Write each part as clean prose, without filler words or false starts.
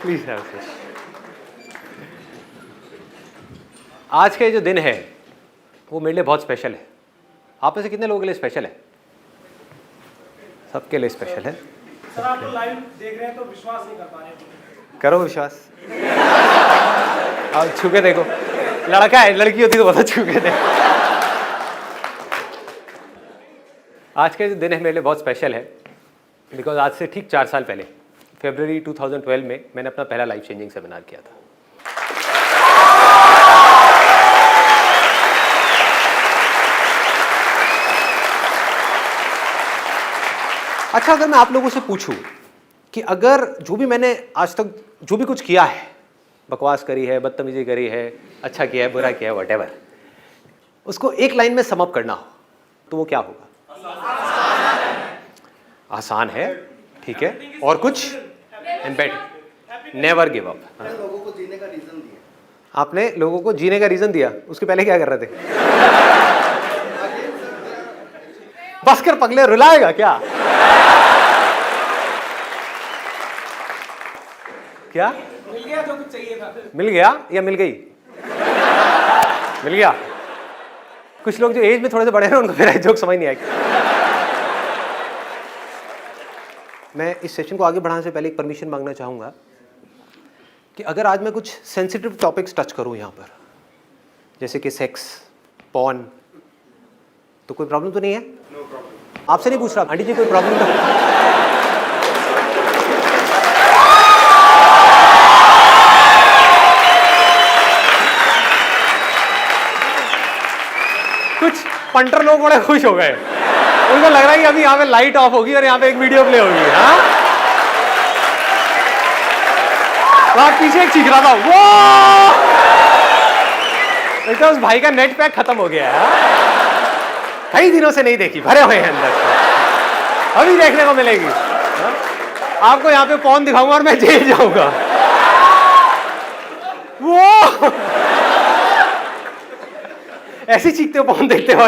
Please have this. आज का जो दिन है वो मेरे लिए बहुत स्पेशल है। आप में से कितने लोगों के लिए स्पेशल है? सबके लिए स्पेशल है। सर आप लोग लाइव देख रहे हैं तो विश्वास नहीं कर पा रहे हैं। करो विश्वास। आप छू के देखो, लड़का है, लड़की होती तो बहुत छू के देखो। आज का जो दिन है मेरे लिए बहुत स्पेशल है बिकॉज आज से ठीक 4 साल पहले फरवरी 2012 में मैंने अपना पहला लाइफ चेंजिंग सेमिनार किया था। अच्छा, अगर मैं आप लोगों से पूछूं कि अगर जो भी मैंने आज तक जो भी कुछ किया है, बकवास करी है, बदतमीजी करी है, अच्छा किया है, बुरा किया है, व्हाटएवर, उसको एक लाइन में समअप करना हो तो वो क्या होगा? आसान है, ठीक है। और कुछ? And bet never give up. लोगों को जीने का रीजन दिया। आपने लोगों को जीने का रीजन दिया, उसके पहले क्या कर रहे थे? बस कर पगले, रुलाएगा क्या? क्या मिल गया जो कुछ चाहिए था। मिल गया या मिल गई? मिल गया। कुछ लोग जो एज में थोड़े से बड़े हैं उनको फिर जोक समझ नहीं आएगी। मैं इस सेशन को आगे बढ़ाने से पहले एक परमिशन मांगना चाहूँगा कि अगर आज मैं कुछ सेंसिटिव टॉपिक्स टच करूँ यहाँ पर, जैसे कि सेक्स, पॉर्न, तो कोई प्रॉब्लम तो नहीं है? No problem. आपसे नहीं पूछ रहा, आंटी जी कोई प्रॉब्लम तो? कुछ पंटर लोग बड़े खुश हो गए, उनको लग रहा है कि अभी यहाँ पे लाइट ऑफ होगी और यहाँ पे एक वीडियो प्ले होगी। हाँ, वहां पीछे एक चीख रहा था, वो तो उस भाई का नेट पैक खत्म हो गया है। कई दिनों से नहीं देखी, भरे हुए हैं अंदर से, अभी देखने को मिलेगी। हाँ? आपको यहाँ पे पॉर्न दिखाऊंगा और मैं जेल जाऊंगा। वो ऐसे चीखते हो पॉर्न देखते हो।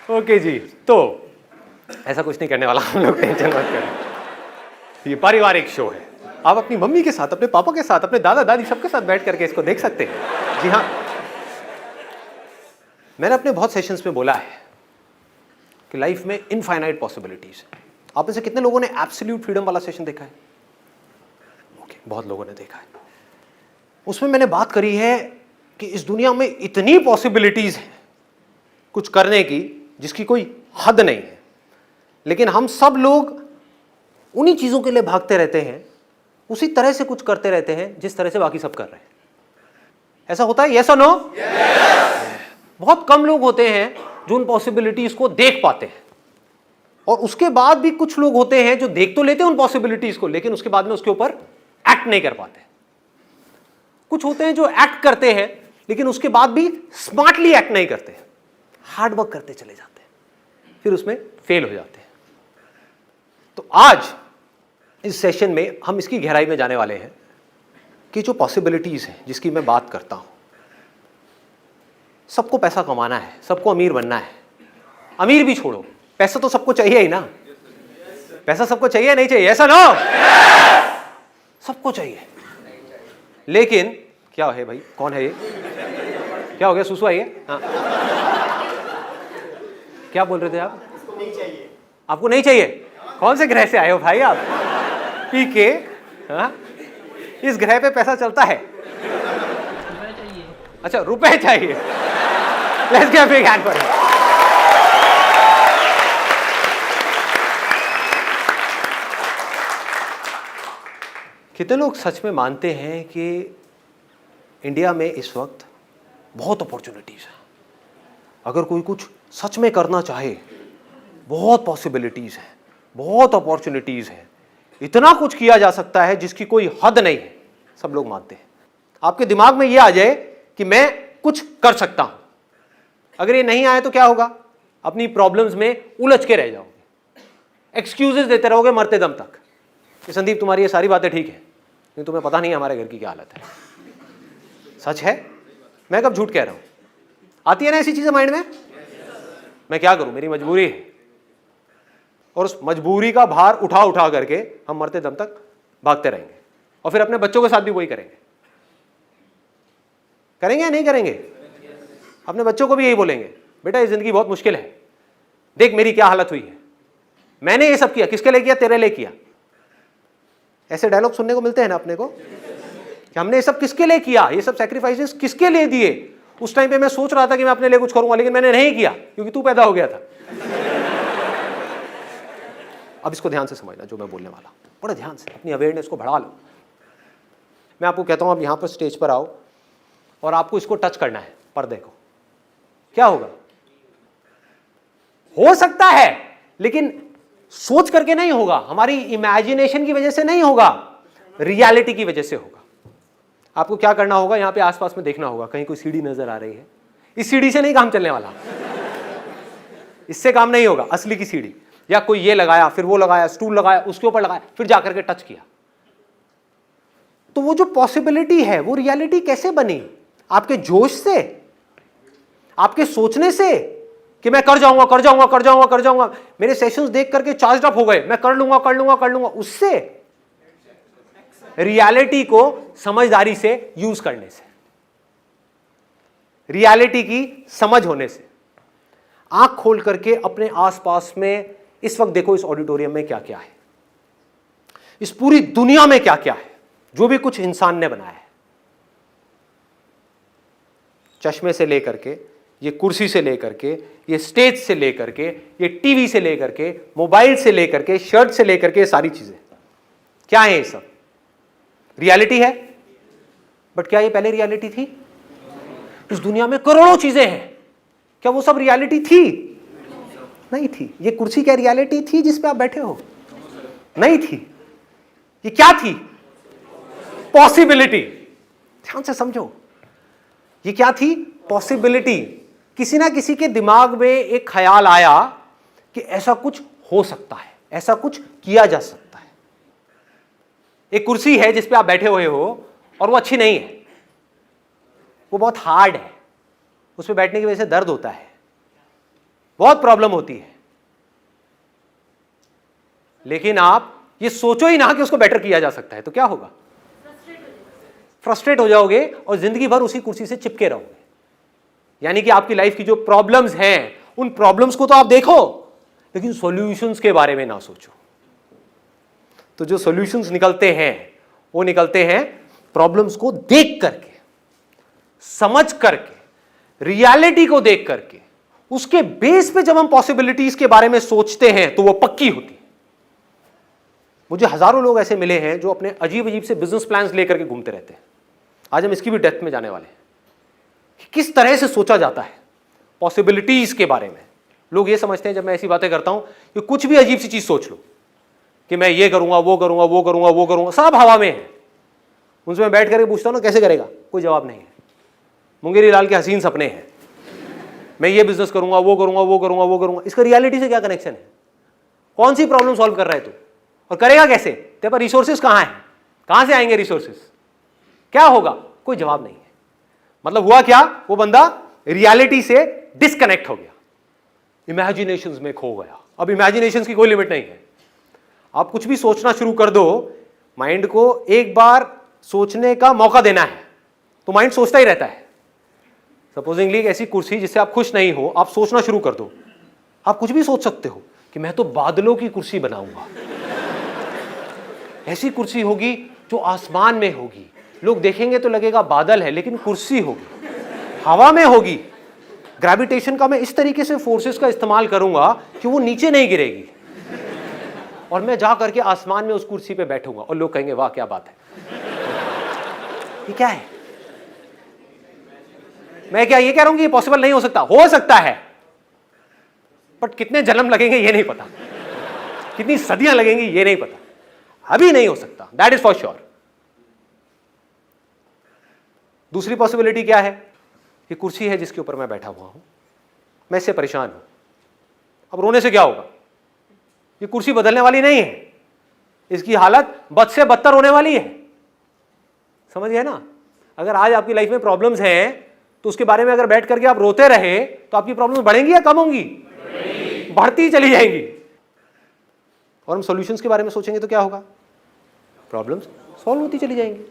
ओके जी, तो ऐसा कुछ नहीं करने वाला हम लोग, टेंशन मत करें। ये पारिवारिक शो है, आप अपनी मम्मी के साथ, अपने पापा के साथ, अपने दादा दादी सबके साथ बैठ करके इसको देख सकते हैं। जी हाँ, मैंने अपने बहुत सेशंस में बोला है कि लाइफ में इनफाइनाइट पॉसिबिलिटीज है। आप में से कितने लोगों ने एब्सोल्यूट फ्रीडम वाला सेशन देखा है? ओके, बहुत लोगों ने देखा है। उसमें मैंने बात करी है कि इस दुनिया में इतनी पॉसिबिलिटीज हैं कुछ करने की जिसकी कोई हद नहीं है, लेकिन हम सब लोग उन्हीं चीजों के लिए भागते रहते हैं, उसी तरह से कुछ करते रहते हैं जिस तरह से बाकी सब कर रहे हैं। ऐसा होता है? यस और नो? बहुत कम लोग होते हैं जो उन पॉसिबिलिटीज को देख पाते हैं, और उसके बाद भी कुछ लोग होते हैं जो देख तो लेते हैं उन पॉसिबिलिटीज को, लेकिन उसके बाद में उसके ऊपर एक्ट नहीं कर पाते। कुछ होते हैं जो एक्ट करते हैं लेकिन उसके बाद भी स्मार्टली एक्ट नहीं करते, हार्ड वर्क करते चले जाते हैं, फिर उसमें फेल हो जाते हैं। तो आज इस सेशन में हम इसकी गहराई में जाने वाले हैं कि जो पॉसिबिलिटीज हैं जिसकी मैं बात करता हूं, सबको पैसा कमाना है, सबको अमीर बनना है। अमीर भी छोड़ो, पैसा तो सबको चाहिए ही ना। पैसा सबको चाहिए नहीं चाहिए? ऐसा ना, सबको चाहिए। लेकिन क्या है भाई, कौन है ये? क्या हो गया, सुसु आई है? हाँ, क्या बोल रहे थे आप? नहीं चाहिए। आपको नहीं चाहिए? कौन से ग्रह से आए हो भाई आप? पीके? हाँ, इस ग्रह पे पैसा चलता है? अच्छा, रुपए चाहिए। Let's give a big hand for him. कितने लोग सच में मानते हैं कि इंडिया में इस वक्त बहुत अपॉर्चुनिटीज है? अगर कोई कुछ सच में करना चाहे, बहुत पॉसिबिलिटीज हैं, बहुत अपॉर्चुनिटीज हैं, इतना कुछ किया जा सकता है जिसकी कोई हद नहीं है, सब लोग मानते हैं। आपके दिमाग में यह आ जाए कि मैं कुछ कर सकता हूं, अगर ये नहीं आए तो क्या होगा? अपनी प्रॉब्लम्स में उलझ के रह जाओगे, एक्सक्यूजेस देते रहोगे मरते दम तक कि संदीप तुम्हारी ये सारी बातें ठीक है, लेकिन तुम्हें पता नहीं है हमारे घर की क्या हालत है। सच है, मैं कब झूठ कह रहा हूं? आती है ना ऐसी चीजें माइंड में? मैं क्या करूं, मेरी मजबूरी है, और उस मजबूरी का भार उठा उठा करके हम मरते दम तक भागते रहेंगे, और फिर अपने बच्चों के साथ भी वही करेंगे। करेंगे या नहीं करेंगे? अपने बच्चों को भी यही बोलेंगे, बेटा ये जिंदगी बहुत मुश्किल है, देख मेरी क्या हालत हुई है, मैंने ये सब किया, किसके लिए किया? तेरे लिए किया। ऐसे डायलॉग सुनने को मिलते हैं ना अपने को कि हमने ये सब किसके लिए किया, ये सब सैक्रिफाइसेस किसके लिए दिए। उस टाइम पे मैं सोच रहा था कि मैं अपने लिए कुछ करूंगा, लेकिन मैंने नहीं किया क्योंकि तू पैदा हो गया था। अब इसको ध्यान से समझना जो मैं बोलने वाला, बड़े ध्यान से अपनी अवेयरनेस को बढ़ा लो। मैं आपको कहता हूं आप यहां पर स्टेज पर आओ और आपको इसको टच करना है, पर्दे को। क्या होगा? हो सकता है, लेकिन सोच करके नहीं होगा, हमारी इमेजिनेशन की वजह से नहीं होगा, रियलिटी की वजह से होगा। आपको क्या करना होगा? यहां पे आसपास में देखना होगा, कहीं कोई सीढ़ी नजर आ रही है। इस सीढ़ी से नहीं काम चलने वाला, इससे काम नहीं होगा। असली की सीढ़ी, या कोई ये लगाया, फिर वो लगाया, स्टूल लगाया, उसके ऊपर लगाया, फिर जाकर के टच किया। तो वो जो पॉसिबिलिटी है वो रियलिटी कैसे बनी? आपके जोश से, आपके सोचने से कि मैं कर जाऊंगा कर जाऊंगा कर जाऊंगा कर जाऊंगा, मेरे सेशंस देख करके चार्ज अप हो गए, मैं कर लूंगा कर लूंगा कर लूंगा, उससे? रियलिटी को समझदारी से यूज करने से, रियलिटी की समझ होने से। आंख खोल करके अपने आसपास में इस वक्त देखो, इस ऑडिटोरियम में क्या क्या है, इस पूरी दुनिया में क्या क्या है, जो भी कुछ इंसान ने बनाया है, चश्मे से लेकर के, ये कुर्सी से लेकर के, ये स्टेज से लेकर के, ये टीवी से लेकर के, मोबाइल से लेकर के, शर्ट से लेकर के, सारी चीजें क्या है? ये सब रियलिटी है। बट क्या ये पहले रियलिटी थी? इस दुनिया में करोड़ों चीजें हैं, क्या वो सब रियलिटी थी? नहीं थी। ये कुर्सी क्या रियलिटी थी जिस पे आप बैठे हो? नहीं थी। ये क्या थी? पॉसिबिलिटी। ध्यान से समझो, ये क्या थी? पॉसिबिलिटी। किसी ना किसी के दिमाग में एक ख्याल आया कि ऐसा कुछ हो सकता है, ऐसा कुछ किया जा सकता है। एक कुर्सी है जिस पे आप बैठे हुए हो और वो अच्छी नहीं है, वो बहुत हार्ड है, उस पे बैठने की वजह से दर्द होता है, बहुत प्रॉब्लम होती है। लेकिन आप ये सोचो ही ना कि उसको बेटर किया जा सकता है, तो क्या होगा? फ्रस्ट्रेट हो जाओगे और जिंदगी भर उसी कुर्सी से चिपके रहोगे। यानी कि आपकी लाइफ की जो प्रॉब्लम्स हैं, उन प्रॉब्लम्स को तो आप देखो, लेकिन सॉल्यूशंस के बारे में ना सोचो। तो जो सॉल्यूशंस निकलते हैं वो निकलते हैं प्रॉब्लम्स को देख करके, समझ करके, रियलिटी को देख करके। उसके बेस पे जब हम पॉसिबिलिटीज के बारे में सोचते हैं तो वो पक्की होती है। मुझे हजारों लोग ऐसे मिले हैं जो अपने अजीब अजीब से बिजनेस प्लान्स लेकर के घूमते रहते हैं। आज हम इसकी भी डेप्थ में जाने वाले हैं, किस तरह से सोचा जाता है पॉसिबिलिटीज के बारे में। लोग ये समझते हैं जब मैं ऐसी बातें करता हूं कि कुछ भी अजीब सी चीज सोच लो कि मैं ये करूंगा वो करूंगा वो करूंगा वो करूंगा, सब हवा में है। उनसे मैं बैठ करके पूछता हूं ना कैसे करेगा, कोई जवाब नहीं है। मुंगेरी लाल के हसीन सपने हैं, मैं ये बिजनेस करूंगा वो करूंगा वो करूंगा वो करूंगा। इसका रियलिटी से क्या कनेक्शन है? कौन सी प्रॉब्लम सॉल्व कर रहा है तू, और करेगा कैसे? तेरे पर रिसोर्सेज कहां है, कहां से आएंगे रिसोर्सेज, क्या होगा? कोई जवाब नहीं है। मतलब हुआ क्या? वो बंदा रियलिटी से डिस्कनेक्ट हो गया, इमेजिनेशंस में खो गया। अब इमेजिनेशंस की कोई लिमिट नहीं है। आप कुछ भी सोचना शुरू कर दो, माइंड को एक बार सोचने का मौका देना है तो माइंड सोचता ही रहता है। सपोजिंगली एक ऐसी कुर्सी जिससे आप खुश नहीं हो, आप सोचना शुरू कर दो, आप कुछ भी सोच सकते हो कि मैं तो बादलों की कुर्सी बनाऊंगा, ऐसी कुर्सी होगी जो आसमान में होगी, लोग देखेंगे तो लगेगा बादल है लेकिन कुर्सी होगी, हवा में होगी। ग्रेविटेशन का मैं इस तरीके से फोर्सेस का इस्तेमाल करूंगा कि वो नीचे नहीं गिरेगी, और मैं जा करके आसमान में उस कुर्सी पे बैठूंगा और लोग कहेंगे वाह क्या बात है। ये क्या है? मैं क्या ये कह रहा हूं कि ये पॉसिबल नहीं हो सकता है, बट कितने जन्म लगेंगे ये नहीं पता। कितनी सदियां लगेंगी ये नहीं पता, अभी नहीं हो सकता, दैट इज फॉर श्योर। दूसरी पॉसिबिलिटी क्या है? ये कुर्सी है जिसके ऊपर मैं बैठा हुआ हूं, मैं इससे परेशान हूं। अब रोने से क्या होगा? ये कुर्सी बदलने वाली नहीं है, इसकी हालत बद से बदतर होने वाली है। समझ गए ना? अगर आज आपकी लाइफ में प्रॉब्लम्स हैं तो उसके बारे में अगर बैठ करके आप रोते रहे तो आपकी प्रॉब्लम्स बढ़ेंगी या कम होंगी? बढ़ती चली जाएंगी। और हम सॉल्यूशंस के बारे में सोचेंगे तो क्या होगा? प्रॉब्लम्स सॉल्व होती चली जाएंगी।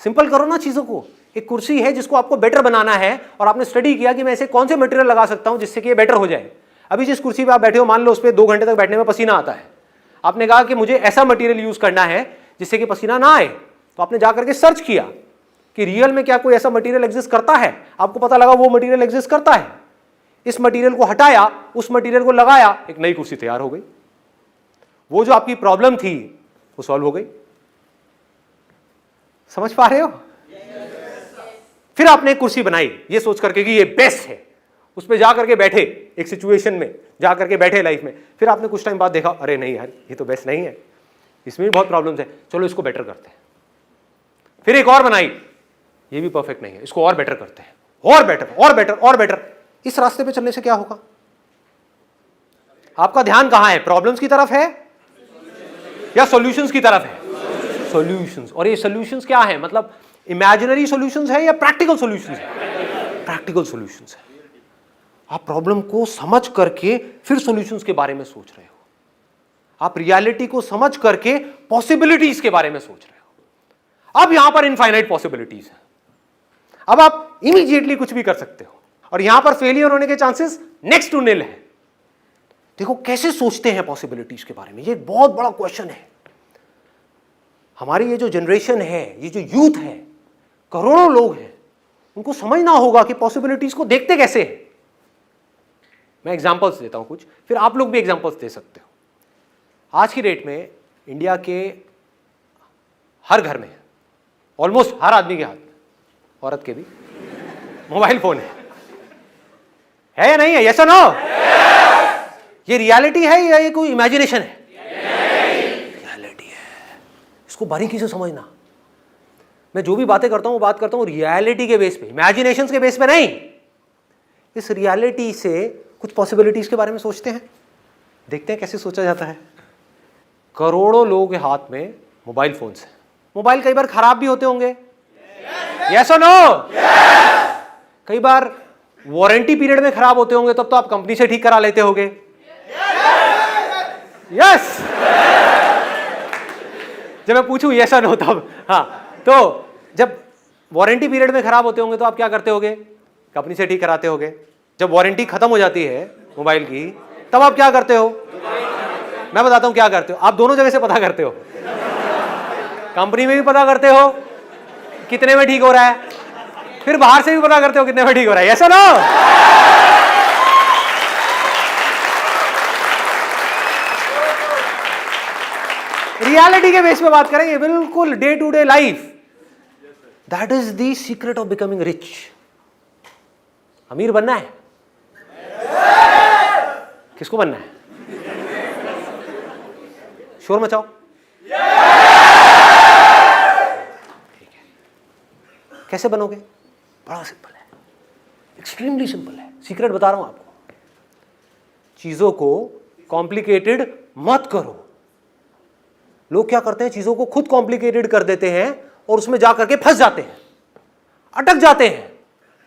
सिंपल करो ना चीजों को। एक कुर्सी है जिसको आपको बेटर बनाना है और आपने स्टडी किया कि मैं ऐसे कौन से मटेरियल लगा सकता हूं जिससे कि ये बेटर हो जाए। अभी जिस कुर्सी पे आप बैठे हो, मान लो उस पर 2 घंटे तक बैठने में पसीना आता है, आपने कहा कि मुझे ऐसा मटेरियल यूज करना है जिससे कि पसीना ना आए, तो आपने जाकर के सर्च किया कि रियल में क्या कोई ऐसा मटेरियल एग्जिस्ट करता है। आपको पता लगा वो मटेरियल एग्जिस्ट करता है, इस मटेरियल को हटाया, उस मटेरियल को लगाया, एक नई कुर्सी तैयार हो गई। वो जो आपकी प्रॉब्लम थी वो सॉल्व हो गई। समझ पा रहे हो? फिर आपने एक कुर्सी बनाई ये सोच करके कि ये बेस्ट है, उस पर जाकर के बैठे, एक सिचुएशन में जाकर के बैठे लाइफ में। फिर आपने कुछ टाइम बाद देखा, अरे नहीं यार ये तो बेस्ट नहीं है, इसमें भी बहुत प्रॉब्लम्स है, चलो इसको बेटर करते हैं। फिर एक और बनाई, ये भी परफेक्ट नहीं है, इसको और बेटर करते हैं, और बेटर और बेटर और बेटर। इस रास्ते पे चलने से क्या होगा? आपका ध्यान कहां है? प्रॉब्लम्स की तरफ है या सॉल्यूशंस की तरफ है? सॉल्यूशंस। और ये सॉल्यूशंस क्या है? मतलब इमेजिनरी सॉल्यूशंस है या प्रैक्टिकल सॉल्यूशंस है? प्रैक्टिकल सॉल्यूशंस है। आप प्रॉब्लम को समझ करके फिर सॉल्यूशंस के बारे में सोच रहे हो, आप रियलिटी को समझ करके पॉसिबिलिटीज के बारे में सोच रहे हो। अब यहां पर इनफाइनाइट पॉसिबिलिटीज है, अब आप इमीडिएटली कुछ भी कर सकते हो और यहां पर फेलियर होने के चांसेस नेक्स्ट टू निल है। देखो कैसे सोचते हैं पॉसिबिलिटीज के बारे में, ये एक बहुत बड़ा क्वेश्चन है। हमारी ये जो जनरेशन है, ये जो यूथ है, करोड़ों लोग हैं, उनको समझना होगा कि पॉसिबिलिटीज को देखते कैसे हैं। मैं एग्जांपल्स देता हूं कुछ, फिर आप लोग भी एग्जांपल्स दे सकते हो। आज की डेट में इंडिया के हर घर में, ऑलमोस्ट हर आदमी के हाथ में, औरत के भी, मोबाइल फोन है या नहीं है? यस और नो? ये रियलिटी है या ये कोई इमेजिनेशन है? रियलिटी है। इसको बारीकी से समझना। मैं जो भी बातें करता हूं वो बात करता हूं रियलिटी के बेस पे, इमेजिनेशंस के बेस पे नहीं। इस रियलिटी से कुछ पॉसिबिलिटीज के बारे में सोचते हैं, देखते हैं कैसे सोचा जाता है। करोड़ों लोगों के हाथ में मोबाइल फोन्स हैं। मोबाइल कई बार खराब भी होते होंगे, यस और नो? कई बार वारंटी पीरियड में खराब होते होंगे, तब तो आप कंपनी से ठीक करा लेते होंगे, यस? जब मैं पूछूं यस और नो तब, हाँ। तो जब वारंटी पीरियड में खराब होते होंगे तो आप क्या करते होगे? कंपनी से ठीक कराते होगे। जब वारंटी खत्म हो जाती है मोबाइल की, तब आप क्या करते हो? मैं बताता हूं क्या करते हो। आप दोनों जगह से पता करते हो, कंपनी में भी पता करते हो कितने में ठीक हो रहा है, फिर बाहर से भी पता करते हो कितने में ठीक हो रहा है, यस और नो? रियलिटी के बेस पे बात करेंगे, बिल्कुल day to day life. That is the secret of becoming rich. अमीर बनना है? किसको बनना है? शोर मचाओ। ठीक है, कैसे बनोगे? बड़ा सिंपल है, एक्सट्रीमली सिंपल है। सीक्रेट बता रहा हूं आपको। चीजों को कॉम्प्लिकेटेड मत करो। लोग क्या करते हैं? चीजों को खुद कॉम्प्लिकेटेड कर देते हैं और उसमें जाकर के फंस जाते हैं, अटक जाते हैं,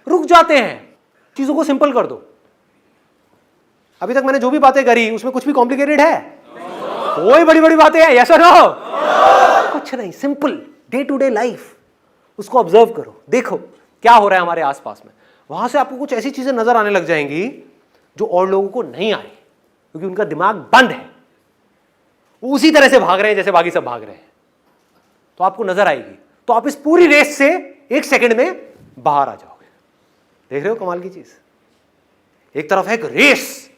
रुक जाते हैं। चीजों को सिंपल कर दो। अभी तक मैंने जो भी बातें करी उसमें कुछ भी कॉम्प्लिकेटेड है? कोई बड़ी बड़ी बातें हैं, यस और नो? कुछ नहीं, simple day to day life. उसको ऑब्जर्व करो, देखो क्या हो रहा है हमारे आसपास में। वहां से आपको कुछ ऐसी चीजें नजर आने लग जाएंगी जो और लोगों को नहीं आ रही, क्योंकि उनका दिमाग बंद है, वो उसी तरह से भाग रहे हैं जैसे बाकी सब भाग रहे हैं। तो आपको नजर आएगी, तो आप इस पूरी रेस से 1 सेकंड में बाहर आ जाओगे। देख रहे हो कमाल की चीज? एक तरफ है एक रेस,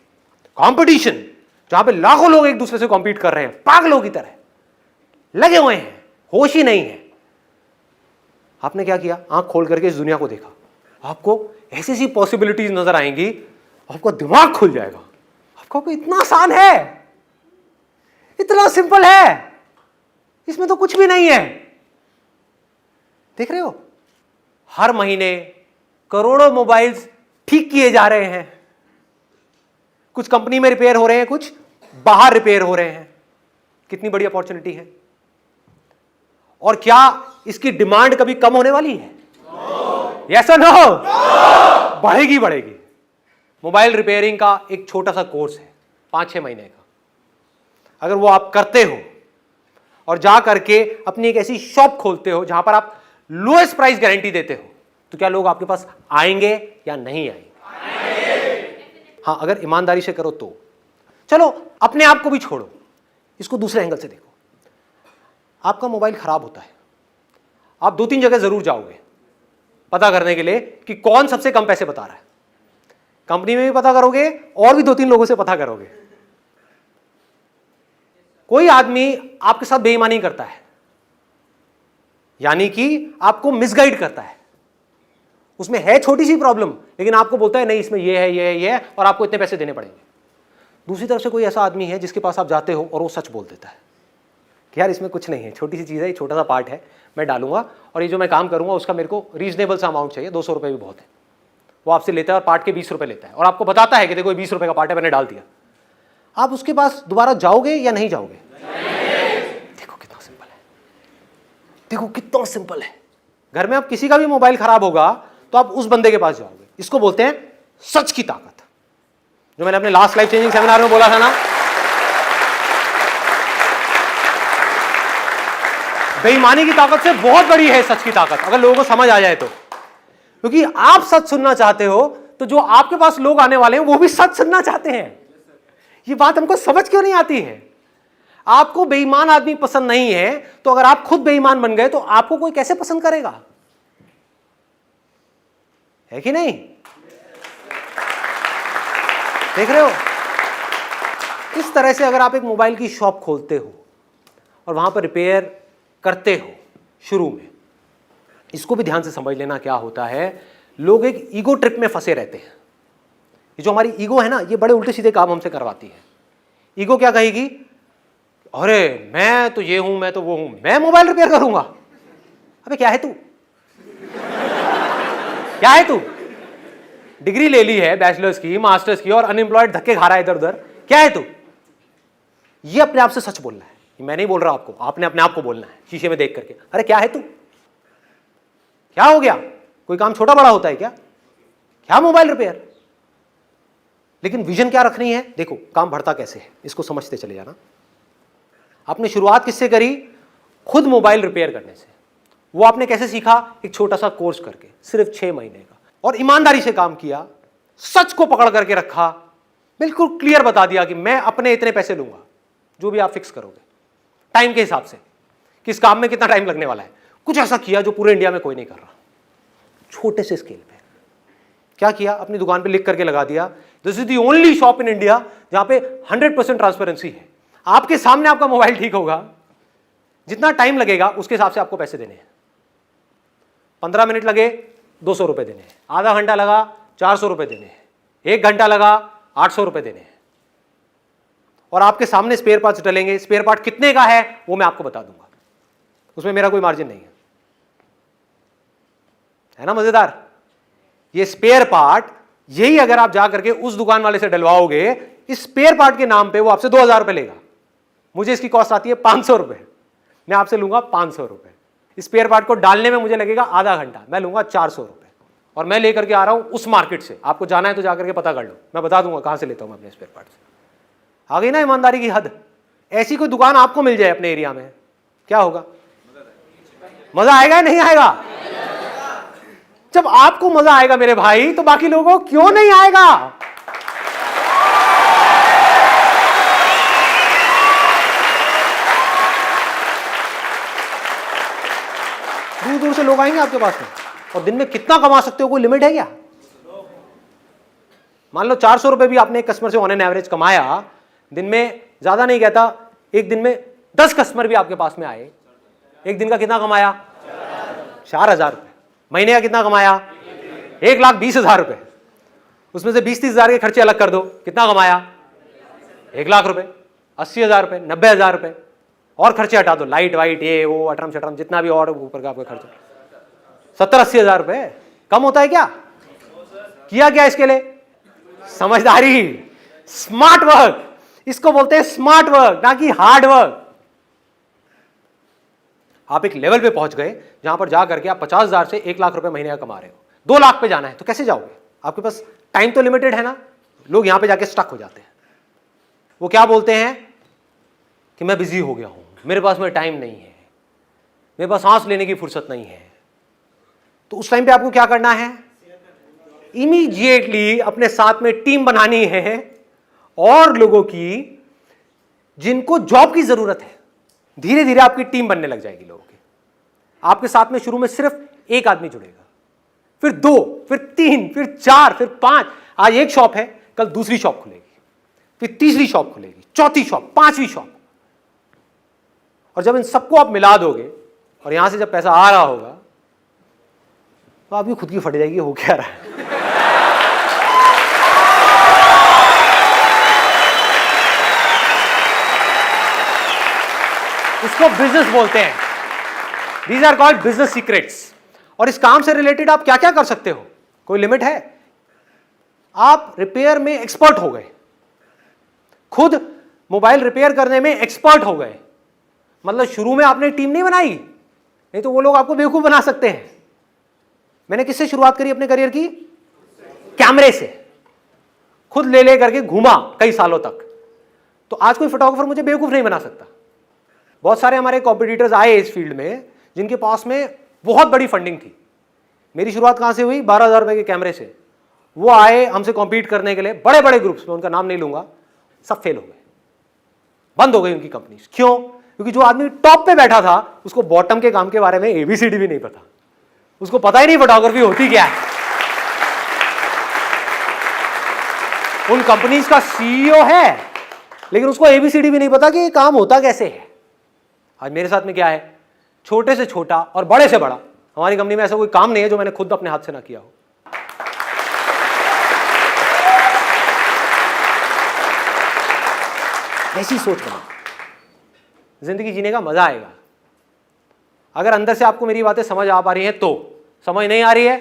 कंपटीशन, जहां पे लाखों लोग एक दूसरे से कॉम्पीट कर रहे हैं, पागलों की तरह लगे हुए हैं, होश ही नहीं है। आपने क्या किया? आंख खोल करके इस दुनिया को देखा, आपको ऐसी ऐसी पॉसिबिलिटीज नजर आएंगी, आपका दिमाग खुल जाएगा। आपको इतना आसान है, इतना सिंपल है, इसमें तो कुछ भी नहीं है। देख रहे हो, हर महीने करोड़ों मोबाइल्स ठीक किए जा रहे हैं। कुछ कंपनी में रिपेयर हो रहे हैं, कुछ बाहर रिपेयर हो रहे हैं। कितनी बड़ी अपॉर्चुनिटी है। और क्या इसकी डिमांड कभी कम होने वाली है? यस और नो? बढ़ेगी बढ़ेगी। मोबाइल रिपेयरिंग का एक छोटा सा कोर्स है 5-6 महीने का। अगर वो आप करते हो और जा करके अपनी एक ऐसी शॉप खोलते हो जहां पर आप लोएस्ट प्राइस गारंटी देते हो, तो क्या लोग आपके पास आएंगे या नहीं आएंगे? हाँ, अगर ईमानदारी से करो तो। चलो अपने आप को भी छोड़ो, इसको दूसरे एंगल से देखो। आपका मोबाइल खराब होता है, आप 2-3 जगह जरूर जाओगे पता करने के लिए कि कौन सबसे कम पैसे बता रहा है। कंपनी में भी पता करोगे और भी 2-3 लोगों से पता करोगे। कोई आदमी आपके साथ बेईमानी करता है, यानी कि आपको मिसगाइड करता है। उसमें है छोटी सी प्रॉब्लम, लेकिन आपको बोलता है नहीं इसमें ये है, ये है, ये है, और आपको इतने पैसे देने पड़ेंगे। दूसरी तरफ से कोई ऐसा आदमी है जिसके पास आप जाते हो और वो सच बोल देता है कि यार इसमें कुछ नहीं है, छोटी सी चीज़ है, ये छोटा सा पार्ट है, मैं डालूंगा और ये जो मैं काम करूंगा उसका मेरे को रीजनेबल सा अमाउंट चाहिए, 200 रुपये भी बहुत है। वो आपसे लेता है और पार्ट के 20 रुपये लेता है और आपको बताता है कि देखो 20 रुपये का पार्ट है, मैंने डाल दिया। आप उसके पास दोबारा जाओगे या नहीं जाओगे? देखो कितना सिंपल है, देखो कितना सिंपल है। घर में आप किसी का भी मोबाइल खराब होगा तो आप उस बंदे के पास जाओगे। इसको बोलते हैं सच की ताकत, जो मैंने अपने लास्ट लाइफ चेंजिंग सेमिनार में बोला था ना। बेईमानी की ताकत से बहुत बड़ी है सच की ताकत, अगर लोगों को समझ आ जाए तो। क्योंकि आप सच सुनना चाहते हो तो जो आपके पास लोग आने वाले हैं वो भी सच सुनना चाहते हैं। ये बात हमको समझ क्यों नहीं आती है? आपको बेईमान आदमी पसंद नहीं है, तो अगर आप खुद बेईमान बन गए तो आपको कोई कैसे पसंद करेगा? है कि नहीं? देख रहे हो? इस तरह से अगर आप एक मोबाइल की शॉप खोलते हो और वहां पर रिपेयर करते हो शुरू में, इसको भी ध्यान से समझ लेना क्या होता है। लोग एक ईगो ट्रिप में फंसे रहते हैं। ये जो हमारी ईगो है ना, ये बड़े उल्टे सीधे काम हमसे करवाती है। ईगो क्या कहेगी? अरे मैं तो ये हूं, मैं तो वो हूं, मैं मोबाइल रिपेयर करूंगा। अबे क्या है तू? क्या है तू? डिग्री ले ली है बैचलर्स की, मास्टर्स की, और अनएम्प्लॉयड धक्के खा रहा है इधर उधर। क्या है तू? ये अपने आप से सच बोलना है। मैं नहीं बोल रहा आपको, आपने अपने आप को बोलना है शीशे में देख करके। अरे क्या है तू? क्या हो गया? कोई काम छोटा बड़ा होता है क्या? क्या मोबाइल रिपेयर? लेकिन विजन क्या रखनी है? देखो काम बढ़ता कैसे है, इसको समझते चले जाना। आपने शुरुआत किससे करी? खुद मोबाइल रिपेयर करने से। वो आपने कैसे सीखा? एक छोटा सा कोर्स करके, सिर्फ 6 महीने का, और ईमानदारी से काम किया, सच को पकड़ करके रखा, बिल्कुल क्लियर बता दिया कि मैं अपने इतने पैसे लूंगा, जो भी आप फिक्स करोगे टाइम के हिसाब से, किस काम में कितना टाइम लगने वाला है। कुछ ऐसा किया जो पूरे इंडिया में कोई नहीं कर रहा, छोटे से स्केल पे। क्या किया? अपनी दुकान पे लिख करके लगा दिया, this is the only shop in India जहां पे 100% ट्रांसपेरेंसी है। आपके सामने आपका मोबाइल ठीक होगा, जितना टाइम लगेगा उसके हिसाब से आपको पैसे देने हैं। 15 मिनट लगे 200 रुपए देने हैं, आधा घंटा लगा 400 रुपए देने हैं, 1 घंटा लगा 800 रुपए देने हैं। और आपके सामने स्पेयर पार्ट्स डलेंगे। स्पेयर पार्ट कितने का है वो मैं आपको बता दूंगा, उसमें मेरा कोई मार्जिन नहीं है ना? मजेदार। ये स्पेयर पार्ट, यही अगर आप जा करके उस दुकान वाले से डलवाओगे, इस स्पेयर पार्ट के नाम पे वो आपसे 2000 रुपए लेगा। मुझे इसकी कॉस्ट आती है 500 रुपए, मैं आपसे लूंगा 500 रुपए। स्पेयर पार्ट को डालने में मुझे लगेगा आधा घंटा, मैं लूंगा 400 रुपए, और मैं लेकर के आ रहा हूं उस मार्केट से। आपको जाना है तो जाकर के पता कर लो, मैं बता दूंगा कहां से लेता हूं मैं अपने स्पेयर पार्ट से। आ गई ना ईमानदारी की हद? ऐसी कोई दुकान आपको मिल जाए अपने एरिया में, क्या होगा? मजा आएगा या नहीं आएगा? जब आपको मजा आएगा मेरे भाई, तो बाकी लोगों को क्यों नहीं आएगा? दूर दूर से लोग आएंगे आपके पास में, और दिन में कितना कमा सकते हो कोई लिमिट है क्या? मान लो 400 रुपए भी आपने एक कस्टमर से ऑन एन एवरेज कमाया, दिन में ज्यादा नहीं कहता, एक दिन में 10 कस्टमर भी आपके पास में आए, एक दिन का कितना कमाया? 4000 रुपए। महीने का कितना कमाया? 1,20,000 रुपए। उसमें से 20-30 हजार के खर्चे अलग कर दो, कितना कमाया? 1 लाख रुपए। 80,000 रुपये, 90,000 रुपये, और खर्चे हटा दो, लाइट वाइट ये वो अटरम शटरम जितना भी और ऊपर का आपका खर्चा, 70-80,000 रुपये कम होता है क्या? किया क्या इसके लिए? समझदारी, स्मार्ट वर्क, इसको बोलते हैं स्मार्ट वर्क, ना कि हार्ड वर्क। आप एक लेवल पे पहुंच गए जहां पर जा करके आप 50,000 से 1 लाख रुपए महीने का कमा रहे हो, 2 लाख पे जाना है तो कैसे जाओगे? आपके पास टाइम तो लिमिटेड है ना। लोग यहां पे जाके स्टक हो जाते हैं। वो क्या बोलते हैं कि मैं बिजी हो गया हूं, मेरे पास में टाइम नहीं है, मेरे पास सांस लेने की फुर्सत नहीं है। तो उस टाइम पे आपको क्या करना है? इमीडिएटली अपने साथ में टीम बनानी है और लोगों की जिनको जॉब की जरूरत है। धीरे धीरे आपकी टीम बनने लग जाएगी लोगों की। आपके साथ में शुरू में सिर्फ एक आदमी जुड़ेगा, फिर 2, फिर 3, फिर 4, फिर 5। आज एक शॉप है, कल दूसरी शॉप खुलेगी, फिर तीसरी शॉप खुलेगी, चौथी शॉप, 5वीं शॉप। और जब इन सबको आप मिला दोगे और यहां से जब पैसा आ रहा होगा तो आपकी खुद की फट जाएगी, हो क्या रहा है। इसको बिजनेस बोलते हैं। These are called business secrets. और इस काम से रिलेटेड आप क्या क्या कर सकते हो, कोई लिमिट है? आप रिपेयर में एक्सपर्ट हो गए, खुद मोबाइल रिपेयर करने में एक्सपर्ट हो गए, मतलब शुरू में आपने टीम नहीं बनाई, नहीं तो वो लोग आपको बेवकूफ बना सकते हैं। मैंने किससे शुरुआत करी अपने करियर की? कैमरे से। खुद ले करके घूमा कई सालों तक। तो आज कोई फोटोग्राफर मुझे बेवकूफ नहीं बना सकता। बहुत सारे हमारे कॉम्पिटिटर्स आए इस फील्ड में जिनके पास में बहुत बड़ी फंडिंग थी। मेरी शुरुआत कहां से हुई? 12,000 रुपए के कैमरे से। वो आए हमसे कॉम्पीट करने के लिए, बड़े बड़े ग्रुप्स में, उनका नाम नहीं लूंगा, सब फेल हो गए, बंद हो गई उनकी कंपनी। क्यों? क्योंकि जो आदमी टॉप पे बैठा था उसको बॉटम के काम के बारे में ABCD भी नहीं पता, उसको पता ही नहीं फोटोग्राफी होती क्या है। उन कंपनीज का CEO है लेकिन उसको ABCD भी नहीं पता कि ये काम होता कैसे है। आज मेरे साथ में क्या है? छोटे से छोटा और बड़े से बड़ा, हमारी कंपनी में ऐसा कोई काम नहीं है जो मैंने खुद अपने हाथ से ना किया हो। ऐसी सोच बना, जिंदगी जीने का मजा आएगा। अगर अंदर से आपको मेरी बातें समझ आ पा रही हैं तो, समझ नहीं आ रही है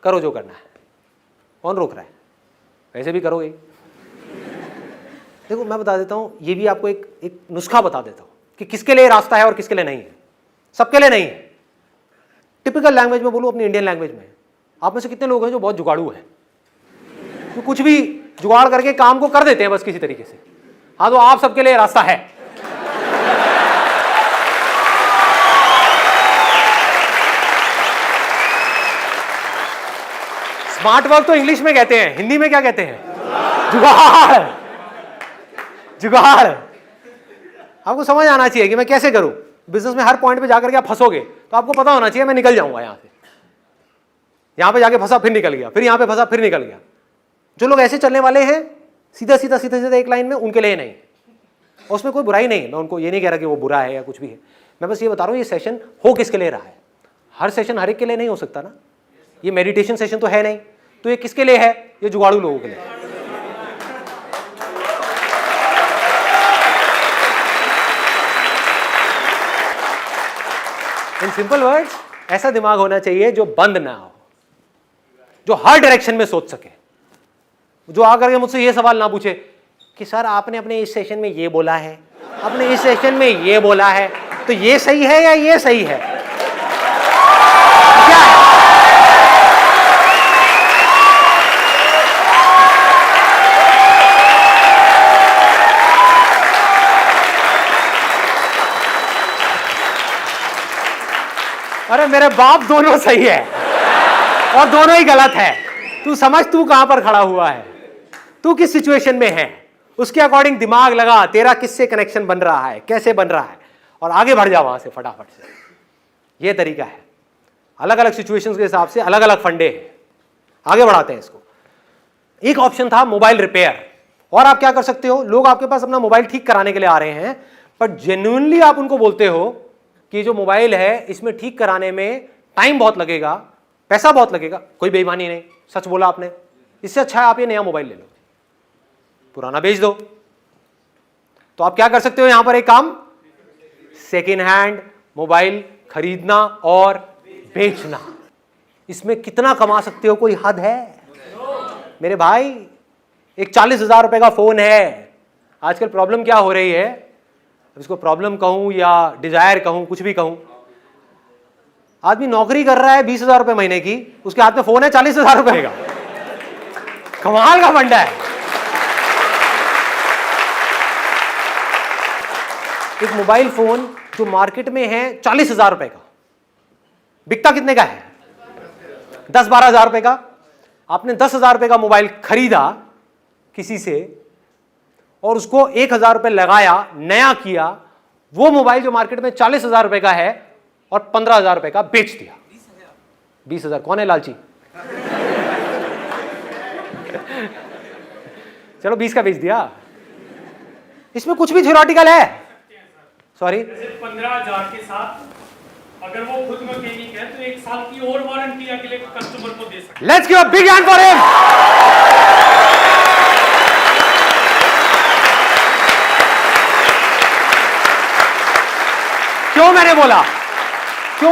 करो जो करना है, कौन रोक रहा है? वैसे भी करोगे। देखो मैं बता देता हूं, ये भी आपको एक नुस्खा बता देता हूं कि किसके लिए रास्ता है और किसके लिए नहीं है। सबके लिए नहीं है। टिपिकल लैंग्वेज में बोलूं, अपनी इंडियन लैंग्वेज में, आप में से कितने लोग हैं जो बहुत जुगाड़ू हैं, तो कुछ भी जुगाड़ करके काम को कर देते हैं बस किसी तरीके से? हाँ, तो आप सबके लिए रास्ता है। स्मार्ट वर्क तो इंग्लिश में कहते हैं, हिंदी में क्या कहते हैं? जुगाड़। जुगाड़। आपको समझ आना चाहिए कि मैं कैसे करूं। बिजनेस में हर पॉइंट पे जाकर के आप फंसोगे तो आपको पता होना चाहिए मैं निकल जाऊंगा यहां से। यहां पे जाके फंसा फिर निकल गया, फिर यहां पे फंसा फिर निकल गया। जो लोग ऐसे चलने वाले हैं सीधा सीधा सीधा सीधा एक लाइन में, उनके लिए नहीं। और उसमें कोई बुराई नहीं है, मैं उनको ये नहीं कह रहा कि वो बुरा है या कुछ भी है। मैं बस ये बता रहा हूं ये सेशन हो किसके लिए रहा है। हर सेशन हर एक के लिए नहीं हो सकता ना। ये मेडिटेशन सेशन तो है नहीं, तो ये किसके लिए है? ये जुगाड़ू लोगों के लिए। इन सिंपल वर्ड्स, ऐसा दिमाग होना चाहिए जो बंद ना हो, जो हर डायरेक्शन में सोच सके, जो आकर के मुझसे ये सवाल ना पूछे कि सर आपने अपने इस सेशन में ये बोला है, आपने इस सेशन में ये बोला है, तो ये सही है या ये सही है? क्या है? अरे मेरे बाप, दोनों सही है और दोनों ही गलत है। तू समझ तू कहां पर खड़ा हुआ है, तू किस सिचुएशन में है, उसके अकॉर्डिंग दिमाग लगा, तेरा किससे कनेक्शन बन रहा है, कैसे बन रहा है, और आगे बढ़ जा वहां से फटाफट से। ये तरीका है। अलग अलग सिचुएशंस के हिसाब से अलग अलग फंडे हैं, आगे बढ़ाते हैं इसको। एक ऑप्शन था मोबाइल रिपेयर। और आप क्या कर सकते हो, लोग आपके पास अपना मोबाइल ठीक कराने के लिए आ रहे हैं, पर जेन्युइनली आप उनको बोलते हो कि जो मोबाइल है इसमें ठीक कराने में टाइम बहुत लगेगा, पैसा बहुत लगेगा, कोई बेईमानी नहीं, सच बोला आपने, इससे अच्छा है आप ये नया मोबाइल ले लो, पुराना बेच दो। तो आप क्या कर सकते हो यहां पर एक काम, सेकेंड हैंड मोबाइल खरीदना और बेचना। इसमें कितना कमा सकते हो, कोई हद है मेरे भाई? एक 40,000 रुपए का फोन है। आजकल प्रॉब्लम क्या हो रही है, इसको प्रॉब्लम कहूं या डिजायर कहूं, कुछ भी कहूं, आदमी नौकरी कर रहा है 20,000 रुपए महीने की, उसके हाथ में फोन है 40,000 रुपए का। कमाल का फंडा है। एक मोबाइल फोन जो मार्केट में है 40,000 रुपए का, बिकता कितने का है? 10-12,000 रुपए का। आपने 10,000 रुपए का मोबाइल खरीदा किसी से और उसको 1,000 रुपए लगाया, नया किया, वो मोबाइल जो मार्केट में 40,000 रुपए का है और 15,000 रुपए का बेच दिया। 20,000 कौन है लालची? चलो 20 का बेच दिया। इसमें कुछ भी थ्योरेटिकल है? सॉरी, 15,000 के साथ अगर वो खुद मैकेनिक है तो 1 साल की और वारंटी अगले कस्टमर को दे सकते। Let's give a big hand for him. क्यों